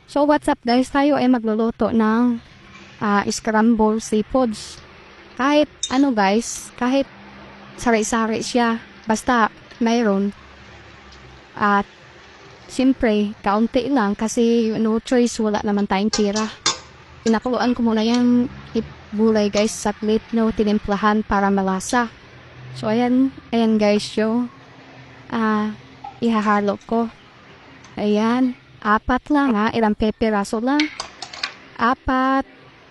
So what's up guys, tayo ay magluluto ng scrambled seafoods. Kahit ano guys, kahit sari-sari siya, basta mayroon. At siyempre, kaunti lang kasi no choice, wala naman tayong tira. Pinakuluan ko muna yung gulay guys, saglit no, tinimplahan para malasa. So ayan guys yung ihahalo ko. Ayan, 4 lang ilang peperaso lang. 4,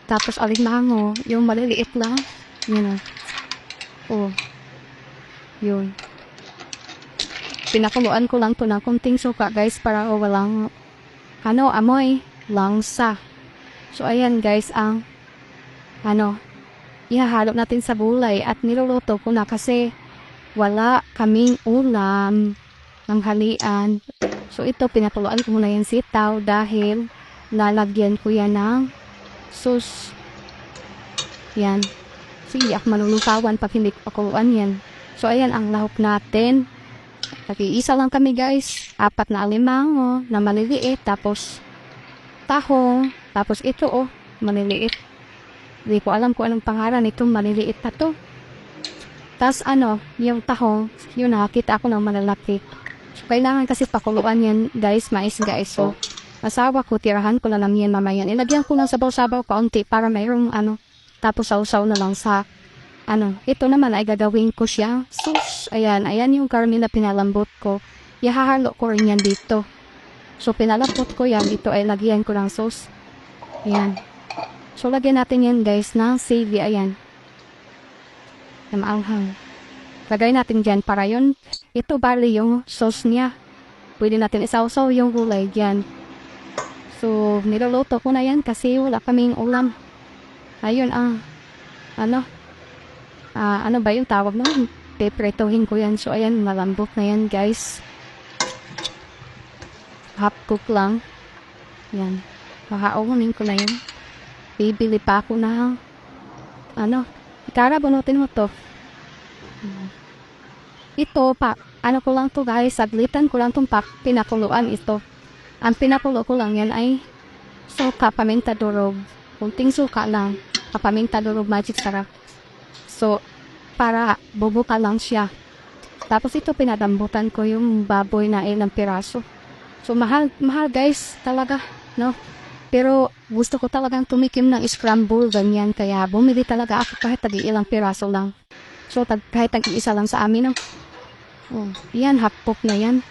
tapos alimango, yung maliliit lang. Yun oh, yun. Pinakuluan ko lang to ng kunting suka guys para walang amoy langsa. So ayan guys ang ihahalo natin sa gulay at niluluto ko na kasi wala kaming ulam ng halian. So ito pinakuluan ko muna yung sitaw dahil lalagyan ko yan ng sauce. Yan. Sige, ako manulusawan pag hindi pakuluan yan. So ayan ang lahok natin. Nag-iisa lang kami guys. 4 na alimango na maliliit. Tapos tahong. Tapos ito maliliit. Hindi ko alam kung anong pangalan itong maliliit na to. Tapos yung tahong, yun nakakita ako ng malalaki. So, kailangan kasi pakuluan yan guys, mais guys. So, asawa ko, tirahan ko na lang yan mamaya. Ilagyan ko lang sabaw-sabaw kaunti para mayroong tapos sausaw na lang sa ito naman ay gagawin ko siya. Sus, ayan yung karne na pinalambot ko. Ihahalo ko rin yan dito. So, pinalambot ko yan. Ito ay lagyan ko ng sauce. Ayan. So, lagyan natin yan guys ng sili. Ayan. Na maanghang. Lagay natin dyan para yun. Ito bali yung sauce niya. Pwede natin isawsaw yung gulay dyan. So, niluluto ko na yan kasi wala kaming ulam. Ayun ano ba yung tawag nun? Pepretohin ko yan. So, ayan, malambot na yan, guys. Half cook lang. Yan. Makaunin ko na yan. Bibili pa ako na Ikara, bunutin mo to. Ito, ko lang to, guys. Saglitan ko lang itong pinakuluan ito. Ang pinakulo ko lang yan ay suka, paminta durog. Kunting suka lang. Paminta durog, magic sarap. So, para bubuka lang siya. Tapos ito pinadambutan ko yung baboy na ilang piraso. So, mahal guys, talaga, no? Pero, gusto ko talagang tumikim ng scramble, ganyan. Kaya, bumili talaga ako kahit ilang piraso lang. So, kahit isa lang sa amin, no? Oh, yan, half cook na yan.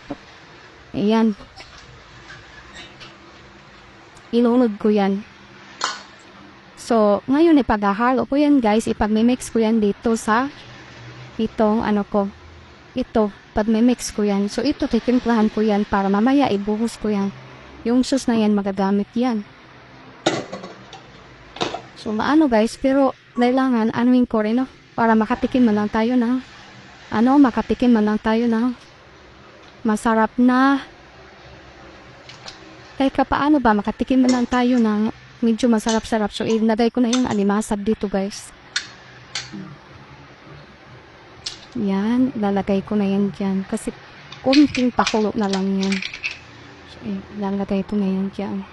Ayan. Ilunod ko yan. So, ngayon ipaghahalo ko yan guys, ipag-mix ko yan dito sa itong ito, pag-mix ko yan. So, ito titimplahan ko yan para mamaya ibuhos ko yan. Yung sauce na yan, magagamit yan. So, guys, pero kailangan anuin ko rin, para makatikim man lang tayo na masarap na kahit paano ba makatikim man lang tayo ng medyo masarap-sarap. So, ilagay ko na yung alimasag dito, guys. Yan. Lalagay ko na yan dyan. Kasi, kunting pakulo na lang yan. So, lalagay ko na yan dyan.